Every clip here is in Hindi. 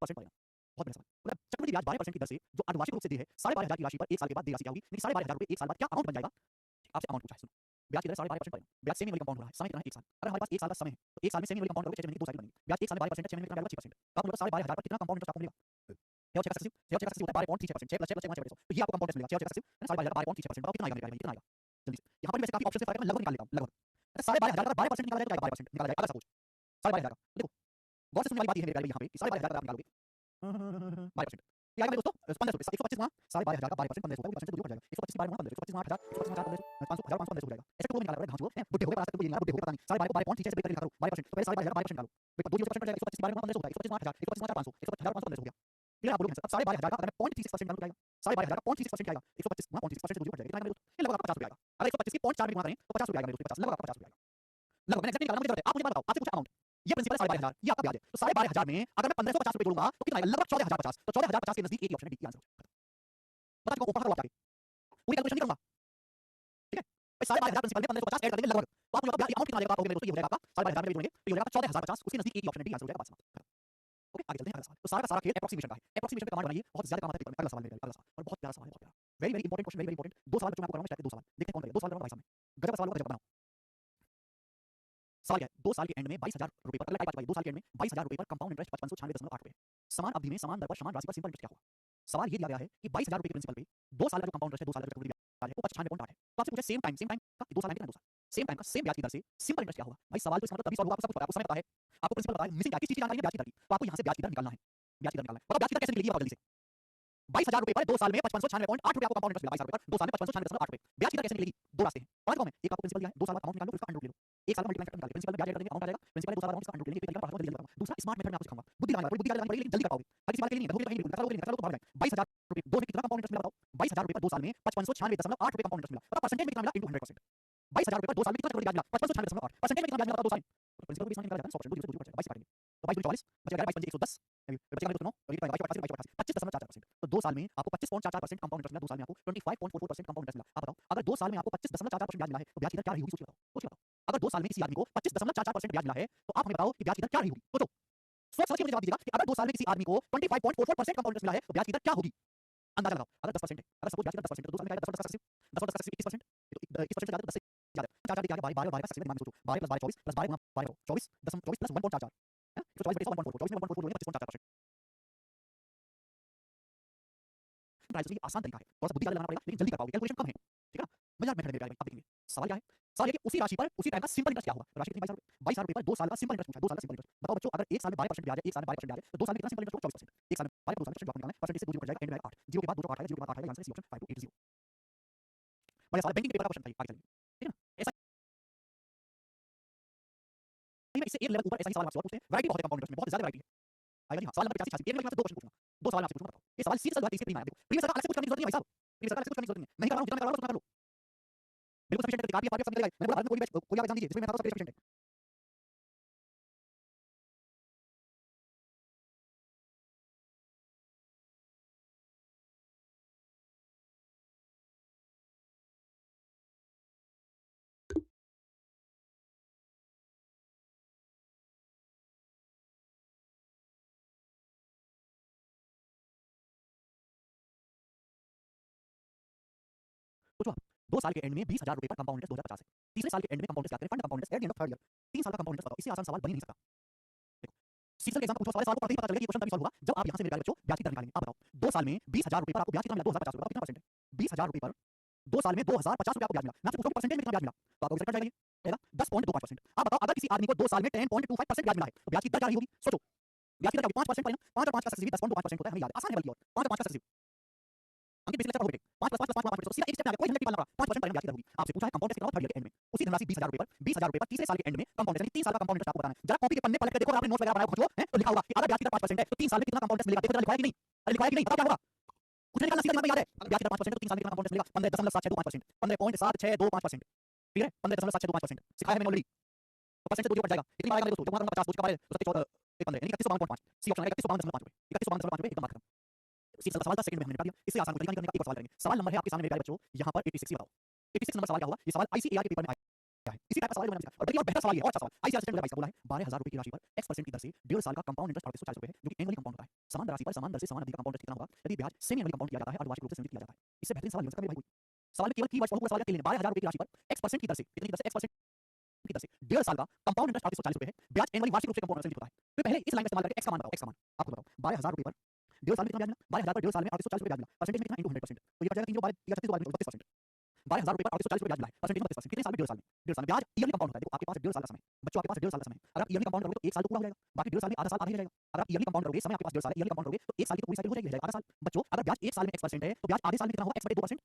Percent per annum. बहुत बढ़िया सवाल। मतलब चक्रवृद्धि ब्याज 12% की दर से जो अनुवांशिक रूप से दी है 12,500 की राशि पर 1 साल के बाद देय राशि क्या होगी? यानी 12,500 रुपए 1 साल बाद क्या अमाउंट बन जाएगा? आपसे अमाउंट पूछा है, सुनो। ब्याज की दर 12.5% पर एनम। ब्याज सेमी एनुअल कंपाउंड हो रहा है, समय कितना है? 1 साल। अगर हमारे पास 1 साल का समय है, तो 1 साल में सेमी एनुअल कंपाउंड करोगे 6 महीने की 2 साइकिल बनेगी। ब्याज 1 साल में 12% है, 6 महीने में कितना आएगा? 6%। तो आप बोलोगे 12,500 पर कितना कंपाउंड इंटरेस्ट आपको मिलेगा? 6 और 6 का सक्सेसिव होता है 12.36%, 6 + 6 + 6 = 6/200। तो ये आपको कंपाउंड इंटरेस्ट मिलेगा 6 और 6 सक्सेसिव है ना 12,500 का 12.36%। बताओ कितना आएगा मेरे प्यारे भाई, कितना आएगा? जल्दी से। यहाँ पर भी वैसे काफी ऑप्शन से फर्क है, मैं लगभग निकाल लेता हूँ, लगभग। अच्छा 12,500 का 12% निकाला जाए तो 12% निकाला जाए, अगर सपोज 12,500 का। देखो गौर से सुनने वाली बात ये है मेरे प्यारे भाई यहाँ पे कि 12,500 का आप निकालोगे 12%। क्या आएगा मेरे दोस्तों? 1500 125 गुणा 12,500 का 12% 1500 होगा, 12% तो दूर पड़ जाएगा। 125 12 गुणा 1500, 125 गुणा 8000, 125 गुणा 1500, 500 1000 500 1500 हो जाएगा। ऐसे तो निकाला पड़ेगा, घास हुआ, बुड्ढे हो गए, पता नहीं बुड्ढे हो गए पता नहीं। 12,500 को 12.36 से ब्रेक करके निकालो 12%। तो पहले 12,500 का 12% निकालो। देखो 2 0% बच जाएगा, 125 12 गुणा 1500 होगा, 125 गुणा 8000, 125 गुणा 500, 125,500 1500 हो गया। क्लियर आप बोलोगे आंसर? अब 12,500 का अगर मैं 0.36% निकालूं क्या आएगा? 12,500 का 0.36% क्या आएगा? 125 गुणा 0.36% से दूर पड़ जाएगा। कितना आएगा मेरे दोस्त? ये लगभग आपका 50 रुपए आएगा। अगर 125 की 0.4 में गुणा करें तो 50 रुपए आएगा मेरे दोस्त, 50 लगभग आपका 50 रुपए आएगा। लगभग मैंने एक्जेक्ट निकाला, मुझे जरूरत है। आप मुझे बात बताओ, आपसे पूछा अमाउंट। ये प्रिंसिपल है 12,500, ये आपका ब्याज है। तो 12,500 में अगर मैं 1550 रुपए जोड़ूंगा तो कितना आएगा? लगभग 14,050। तो 14,050 के नजदीक एक ही ऑप्शन है, डी आंसर। बता चुका हूं, ऊपर करो आप आगे। पूरी कैलकुलेशन नहीं करूंगा, ठीक है? भाई 12,500 प्रिंसिपल में 1550 ऐड कर देंगे लगभग। तो आप मुझे बताओ अमाउंट कितना आ जाएगा? आप कहोगे मेरे दोस्त ये हो जाएगा आपका 12,500 में भी जोड़ेंगे तो ये हो जाएगा 14,050। उसके नजदीक एक ही ऑप्शन है, डी आंसर हो जाएगा, बात समाप्त। ओके आगे चलते हैं, अगला सवाल। तो सारा का सारा खेल एप्रोक्सीमेशन का है। एप्रोक्सीमेशन पे कमांड बनाइए, बहुत ज्यादा काम आता है पेपर में। अगला सवाल मेरे, अगला सवाल और बहुत प्यारा सवाल है, बहुत प्यारा। Very very important question, very very important. दो सवाल बच्चों मैं आपको कराऊंगा, स्टैक के दो सवाल। देखते हैं कौन करेगा। दो सवाल कराऊंगा भाई साहब मैं। गजब का सवाल होगा, गजब का बनाओ। सवाल क्या है? 2 साल के एंड में 22,000 रुपए पर, अगला टाइप भाई 2 साल के एंड में 22,000 रुपए पर कंपाउंड इंटरेस्ट 5596.8 रुपए। समान अवधि में समान दर पर समान राशि पर सिंपल इंटरेस्ट क्या होगा? सवाल ये दिया गया है कि 22,000 रुपए के प्रिंसिपल पे 2 साल का जो कंपाउंड इंटरेस्ट है, 2 साल का जो चक्रवृद्धि ब्याज है वो 95.8 है। तो आपसे पूछा सेम टाइम का 2 साल कितना 2 साल सेम टाइम का सेम ब्याज की दर से सिंपल इंटरेस्ट क्या होगा? भाई सवाल तो इसका मतलब तभी सॉल्व होगा, आपको सब कुछ पता है, आपको समय पता है, आपको प्रिंसिपल पता है, मिसिंग क्या किस चीज की जानकारी है? ब्याज की दर की। तो आपको यहाँ से ब्याज की दर निकालना है, ब्याज की दर निकालना है। बताओ ब्याज की दर कैसे निकलेगी, बताओ जल्दी से। 22,000 रुपए पर 2 साल में 5596.8 रुपए आपको कंपाउंड इंटरेस्ट मिला। 22,000 रुपए पर 2 साल में 5596.8 रुपए। ब्याज की दर कैसे निकलेगी? दो रास्ते हैं, समझ गए? एक आपको प्रिंसिपल दिया है, 2 साल बाद अमाउंट निकाल लो, फिर उसका अंडर रूट ले लो। 1 साल का मल्टीप्लाई करके निकाल, प्रिंसिपल में ब्याज ऐड कर देंगे, अमाउंट आ जाएगा। प्रिंसिपल 2 साल बाद अमाउंट इसका अंडर रूट लेंगे, पेपर पढ़ाऊंगा, जल्दी बताऊंगा। दूसरा स्मार्ट मेथड में आपको सिखाऊंगा, बुद्धि लगानी पड़ेगी, बुद्धि लगानी पड़ेगी, लेकिन जल्दी कर पाओगे। हर किसी बात के लिए नहीं है, होगी तो कहीं नहीं, कर लोगे नहीं, कर लोगे तो भाग जाए। 22,000 रुपए 2 में कितना कंपाउंड इंटरेस्ट मिला बताओ? 22,000 रुपए पर 2 साल में 5596.8 रुपए कंपाउंड इंटरेस्ट मिला। बताओ परसेंटेज में कितना मिला? इनटू 100%। 22,000 रुपए पर 2 साल में कितना चक्रवृद्धि ब्याज मिला? 5596.8। परसेंटेज में कितना ब्याज मिला? 2 साल में। तो प्रिंसिपल को भी इसमें निकाला जाता है, 100% दूर से दूर पड़ जाएगा, 22 काटेंगे। तो 22 44 बचेगा 22 पंजे 110, बचेगा मेरे दोस्तों 9 और ये 22 25 25.44%। तो 2 साल में आपको 25.44% कंपाउंड इंटरेस्ट मिला, 2 साल में आपको 25.44% कंपाउंड इंटरेस्ट मिला। आप बताओ अगर 2 साल में आपको 25.44% ब्याज मिला है तो ब्याज की दर क्या रही होगी? सोच के बताओ, सोच के बताओ। अगर 2 साल में किसी आदमी को 25.44% ब्याज मिला है तो आप हमें बताओ कि ब्याज की दर क्या रही होगी? सोचो, सोच समझ के मुझे जवाब दीजिएगा कि अगर 2 साल में किसी आदमी को 25.44% कंपाउंड इंटरेस्ट मिला है तो ब्याज की दर क्या होगी? अंदाजा लगाओ। अगर 10% है, अगर सपोज ब्याज की दर 10% है तो 2 साल में क्या आएगा? 10 10 10 10 21%, तो 21% से ज्यादा तो 10 से ज्यादा। 4 4 दिया गया 12 12 12 का दिमाग में सोचो। 12 + 12 24 + 12 गुणा 12 24 10 24 + 1.44 है ना? 124 1.44 24 में 1.44 जोड़ेंगे 25.44%। प्राइस ये आसान तरीका है, थोड़ा सा बुद्धि लगाना पड़ेगा लेकिन जल्दी कर पाओगे, कैलकुलेशन कम है, ठीक है ना? मजेदार मेथड है मेरे प्यारे भाई, आप देखेंगे। सवाल क्या है? सवाल ये कि उसी राशि पर उसी टाइम का सिंपल इंटरेस्ट क्या होगा? राशि कितनी? 22,000 रुपए पर 2 साल का सिंपल इंटरेस्ट पूछा है, 2 साल का सिंपल इंटरेस्ट। बताओ बच्चों अगर 1 साल में 12% ब्याज है, 1 साल में 12% ब्याज है, तो 2 साल में कितना सिंपल इंटरेस्ट होगा? 24%। 1 साल में 12 2 साल में जो आपको निकालना है, परसेंटेज से 2 0 कट जाएगा, एंड में आएगा 8। 0 के बाद 2 8 आएगा, 0 के बाद 8 आएगा, आंसर सी ऑप्शन 5280। बढ़िया सवाल, बैंकिंग के पेपर का क्वेश्चन था ये, आगे चलिए। ठीक है ना? ऐसा नहीं, इससे एक लेवल ऊपर ऐसा ही सवाल आपसे और पूछते हैं, वैरायटी बहुत है कंपाउंड इंटरेस्ट में, बहुत ज्यादा वैरायटी है। आएगा जी हाँ, सवाल नंबर 85 86 एक मिनट में आपसे 2 क्वेश्चन पूछूंगा। 2 सवाल मैं आपसे पूछूंगा, बताओ। ये सवाल सीधे सवाल 30 के प्री में आया, देखो। प्रीवियस का अलग से कुछ करने की जरूरत नहीं है भाई साहब। प्रीवियस का अलग से कुछ करने की जरूरत नहीं है। नहीं कर रहा हूं, जितना मैं कर रहा हूं उतना कर लो। बिल्कुल सफिशिएंट है, काफी सब मिलेगा। मैंने बोला भारत में कोई आप एग्जाम दीजिए जिसमें मैं आता हूं सब सफिशिएंट है। सोचो आप, 2 साल के एंड में 20,000 रुपए पर कंपाउंड इंटरेस्ट 2050 है। तीसरे साल के एंड में कंपाउंड इंटरेस्ट क्या करें? Fund compound interest at the end of third year. 3 साल का कंपाउंड इंटरेस्ट बताओ, इससे आसान सवाल बन ही नहीं सकता। देखो, सीजन के एग्जाम का पूछा सवाल को पढ़ते ही पता चलेगा कि ये क्वेश्चन तभी सॉल्व होगा जब आप यहां से मेरे प्यारे बच्चों ब्याज की दर निकालेंगे। आप बताओ 2 साल में 20,000 रुपए पर आपको ब्याज कितना मिला? 2050 रुपए, कितना परसेंट है? 20,000 रुपए पर 2 साल में 2050 रुपए आपको ब्याज मिला। मैं आपसे पूछूं परसेंटेज में कितना ब्याज मिला? तो आपको रिजल्ट आ जाएगा, ये आएगा 10.25%। आप बताओ अगर किसी आदमी को 2 साल में 10.25% ब्याज मिला है तो ब्याज की दर क्या रही होगी? सोचो, ब्याज की दर क्या होगी? 5% पर 5 और 5 का सक्सेसिव 10.25% होता है, हमें याद है, आसान है बल्कि और 5 और 5 का सक्सेसिव अंकित पिछले लेक्चर पढ़ो बेटे। 5 + 5 + 5 5 सीधा एक स्टेप में आ गया, कोई झंझट नहीं पालना पड़ा। 5% पर एनम ब्याज की दर होगी। आपसे पूछा है कंपाउंड इंटरेस्ट कितना थर्ड ईयर के एंड में। उसी धनराशि 20,000 रुपए पर तीसरे साल के एंड में कंपाउंड इंटरेस्ट 3 साल का कंपाउंड इंटरेस्ट आपको बताना है। जरा कॉपी के पन्ने पलट के देखो, आपने नोट्स वगैरह बनाया हो है तो लिखा होगा कि अगर ब्याज की दर 5% है तो 3 साल में कितना कंपाउंड इंटरेस्ट मिलेगा? देखो जरा लिखा है कि नहीं? अरे लिखा है कि नहीं? बताओ क्या होगा? कुछ नहीं निकालना, सीधा दिमाग में याद है। अगर ब्याज की दर 5% है तो 3 साल में कितना कंपाउंड इंटरेस्ट मिलेगा? 15.725%, 15.76225%, ठीक है? 15.76225% सिखाया है मैंने ऑलरेडी। तो परसेंट से 2 पड़ जाएगा। इतनी बार आएगा मेरे दोस्तों, जब 50 का बारे तो 14 एक 15 यानी 31.5 सी ऑप्शन आएगा 31.5 रुपए, 31.5 रुपए एकदम बात खत्म। सीधा सवाल था, सेकंड में हमने निपटा दिया। इससे आसान कोई तरीका नहीं करने का, एक और सवाल करेंगे। सवाल नंबर है आपके सामने मेरे प्यारे बच्चों, यहां पर 86 ये बताओ। 86 नंबर सवाल क्या होगा? ये सवाल आईसीएआर के पेपर में आया क्या है? इसी टाइप का सवाल मैंने और बल्कि और बेहतर सवाल ये और अच्छा सवाल आईसीआर सिस्टम का बताया 12,000 रुपए की राशि पर x% की दर से 1.5 साल का कंपाउंड इंटरेस्ट 3840 रुपए है जो कि एनुअली कंपाउंड होता है। समान राशि पर समान दर से समान अवधि का कंपाउंड इंटरेस्ट कितना होगा यदि ब्याज सेमी एनुअली कंपाउंड किया जाता है और वार्षिक रूप से संचित किया जाता है। इससे बेहतरीन सवाल हो सकता है मेरे भाई। सवाल में केवल कीवर्ड्स बहुत सवाल के लिए 12,000 रुपए की राशि पर x% की दर से कितनी की दर से x% की दर से 1.5 साल का कंपाउंड इंटरेस्ट 3840 रुपए है। ब्याज एनुअली वार्षिक रूप से कंपाउंड संचित होता है। तो पहले इस लाइन का इस्तेमाल करके x का मान बताओ, x का मान आपको बताओ 12,000 रुपए पर 1.5 साल में कितना ब्याज मिला? 12,000 पर 1.5 साल में 3840 रुपए ब्याज मिला। परसेंटेज में कितना इनटू 100%। तो ये कट जाएगा 3 12 32% 12,000 रुपए पर 3840 रुपए ब्याज मिला है। परसेंटेज 32%। कितने साल में? 1.5 साल में। 1.5 साल में ब्याज ईयरली कंपाउंड होता है। देखो आपके पास 1.5 साल का समय है। बच्चों आपके पास 1.5 साल का समय है। अगर आप ईयरली कंपाउंड करोगे तो 1 साल तो पूरा हो जाएगा। बाकी 1.5 साल में आधा साल आगे रह जाएगा। अगर आप ईयरली कंपाउंड करोगे समय आपके पास 1.5 साल है, ईयरली कंपाउंड करोगे तो 1 साल की तो पूरी साइकिल हो जाएगी, आधा साल। बच्चों अगर ब्याज 1 साल में x% है तो ब्याज आधे साल में कितना होगा? x/2%।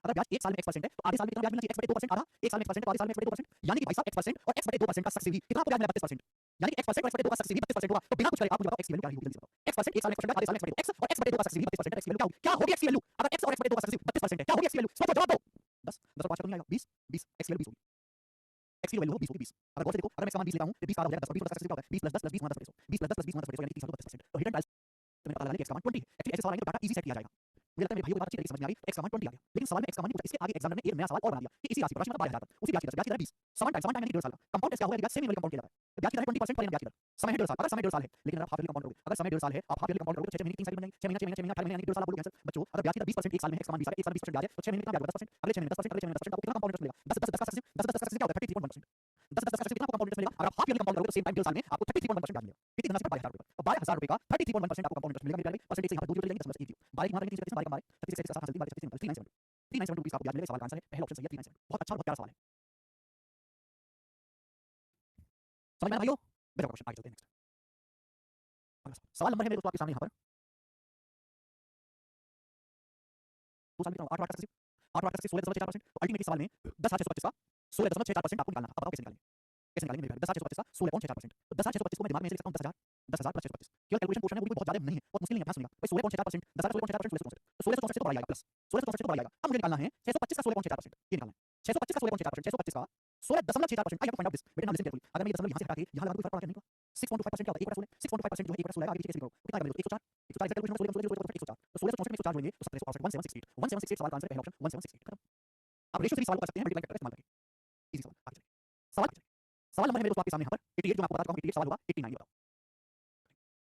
अगर ब्याज 1 साल में x% है तो आधे साल में कितना ब्याज मिलना चाहिए? x/2% आधा। 1 साल में x% तो आधे साल में x/2%। यानी कि भाई साहब x% और x/2% का सक्सेसिव कितना आपको ब्याज मिला? 32%। यानी कि x% और x/2 का सक्सेसिव 32% होगा। तो बिना कुछ करे आप मुझे बताओ x की वैल्यू क्या होगी? जल्दी से बताओ। x% 1 साल में x% आधे साल में x/2 x और x/2 का सक्सेसिव 32% x की वैल्यू क्या होगी? क्या होगी x की वैल्यू? अगर x और x/2 का सक्सेसिव 32% है क्या होगी x की वैल्यू? सोचो जवाब दो। 10 10 और 5 का नहीं आएगा 20 20 x की वैल्यू 20 होगी। x की वैल्यू 20 होगी 20। अगर गौर से देखो अगर मैं इसका मान 20 लेता हूं तो 20 का आधा हो जाएगा 10 और 20 का सक्सेसिव क्या होगा? 20 + 10 + 20 = 10 20 + 10 + 20 = 10 यानी कि 30 32%। तो हिडन वैल्यू तो मैंने पता लगा लिया कि x का मान 20 है। एक्चुअली ऐसे सवाल आएंगे तो डाटा इजी सेट किया जाएगा। मुझे लगता है मेरे भाइयों को बात अच्छी तरीके से समझ में आ गई। x का मान 20 आ गया। लेकिन सवाल में x का मान नहीं पूछा। इसके आगे एग्जामिनर ने एक नया सवाल और बना दिया कि इसी राशि पर राशि मतलब 12,000 पर उसी ब्याज की दर 20 समान टाइम यानी 1.5 साल का कंपाउंड टेस्ट क्या होगा? ब्याज सेमी एनुअली कंपाउंड किया जाता है। ब्याज की दर 20% पर ब्याज की दर समय है 1.5 साल। अगर समय 1.5 साल है लेकिन अगर आप हाफ ईयरली कंपाउंड करोगे अगर समय 1.5 साल है आप हाफ ईयरली कंपाउंड करोगे तो 6 महीने की 3 साइकिल बन जाएंगी। 6 महीने 18 महीने यानी 1.5 साल आप बोलोगे आंसर। बच्चों अगर ब्याज की दर 20% 1 साल में है x का मान 20 है 1 साल में 20% ब्याज है तो 6 महीने कितना ब्याज होगा? 10%। अगले 6 महीने 10% अगले 6 महीने 10% आपको कितना कंपाउंड इंटरेस्ट मिलेगा? 10 10 10 का सक्सेसिव 10 10 का सक्सेसिव क्या होता है? 33.1%। 10 10 का सक्सेसिव कितना कंपाउंड इंटरेस्ट मिलेगा? अगर आप हाफ ईयरली कंपाउंड करोगे तो सेम टाइम 1.5 साल में आपको 33.1% ब्याज मिलेगा। कितनी धनराशि पर? 12,000 रुपए पर। 12,000 रुपए का 33.1% आपको कंपाउंड इंटरेस्ट मिलेगा। मेरे प्यारे भाई परसेंटेज से यहां पर दूर चले जाएंगे 10 1 बारीक मार लेंगे 3 बारीक मार 36 के साथ 37 3972 3972 रुपीस का ब्याज मिलेगा। सवाल का आंसर है पहला ऑप्शन सही है 3972। बहुत अच्छा बहुत प्यारा सवाल है। समझ में आया भाइयों? बेटा क्वेश्चन आगे चलते हैं नेक्स्ट। अगला सवाल नंबर है मेरे दोस्तों आपके सामने यहां पर 2 साल में कितना होगा? 8 8 का सक्सेसिव 8 8 का सक्सेसिव 16.4% तो अल्टीमेटली सवाल में 10,625 का 16.4% आपको निकालना है। अब बताओ कैसे निकालेंगे? कैसे निकालेंगे मेरे प्यारे? 10,625 का 16.4%। तो 10,625 को मैं दिमाग में ऐसे लिख सकता हूं 10,000 10,000 + 625 केवल कैलकुलेशन पोर्शन है वो भी बहुत ज्यादा नहीं है बहुत मुश्किल नहीं है अपना सुनिएगा भाई 16.4% 10,000 16.4% 1664 तो बढ़ जाएगा प्लस 1664 तो बढ़ जाएगा। अब मुझे निकालना है 625 का 16.4% ये निकालना है 625 का 16.4% 625 का 16.64% I have to find out this बेटा नाउ लिसन केयरफुली अगर मैं ये दशमलव यहां से हटा के यहां लगा दूं फर्क पड़ा क्या नहीं पड़ा 6.25% क्या होता है 1/16 6.5% जो है 1/16 आगे पीछे कैसे करो कितना आएगा मेरे दोस्त 104 104 कैलकुलेशन 16 104 तो 1664 में 104 जोड़ेंगे तो 1768 1768 सवाल का आंसर है पहला ऑप्शन 1768 खत्म। अब रेशियो 3 सवाल को कर सकते हैं मल्टीप्लाई करके इस्तेमाल करके इजी सवाल आगे चलिए सवाल आगे चलिए सवाल नंबर है मेरे दोस्तों आपके सामने यहां पर 88 जो मैं आपको बता चुका हूं 88 सवाल होगा 89 बताओ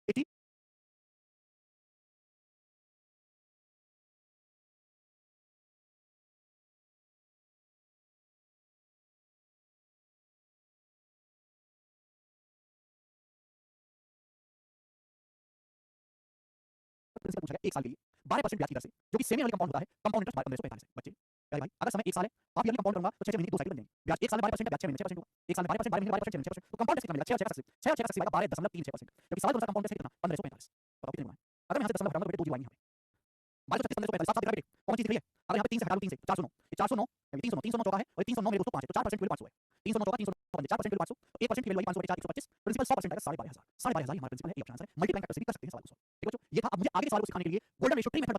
80 प्रिंसिपल पूछा गया 1 साल के लिए 12% ब्याज की दर से जो कि सेमी एनुअल कंपाउंड होता है कंपाउंड इंटरेस्ट 1545 है बच्चे प्यारे भाई अगर समय 1 साल है आप ईयरली कंपाउंड करूंगा तो 6 महीने की 2 साइकिल बन जाएंगी ब्याज 1 साल में 12% है ब्याज 6 महीने 6% होगा 1 साल में 12% 12 महीने 12% 6 महीने 6% तो कंपाउंड कितना मिलेगा 6 और 6 का 6 और 6 का आएगा 12.36% जबकि सवाल दूसरा कंपाउंड कितना 1545 बताओ कितने होगा अगर मैं यहां से दशमलव हटाऊंगा तो बेटे 2 जीरो आएंगे यहाँ पे 1236 1545 साफ साफ दिख रहा है बेटे कौन चीज दिख रही है अगर यहाँ पे 3 से हटा दूं 3 से 409 ये 409 ये 309 चौका है और 309 मेरे दोस्तों 5 है तो 4% की वैल्यू 500 है 309 चौका 309 4% की वैल्यू 500 तो 1% की वैल्यू आई 500 बटे 4 125 प्रिंसिपल 100% आएगा 12,500 12,500 ये हमारा प्रिंसिपल है ये ऑप्शन आंसर है मल्टीप्लाई फैक्टर से भी कर सकते हैं सवाल को ठीक है बच्चों ये था अब मुझे आगे के सवाल को सिखाने के लिए गोल्डन रेशियो ट्री मेथड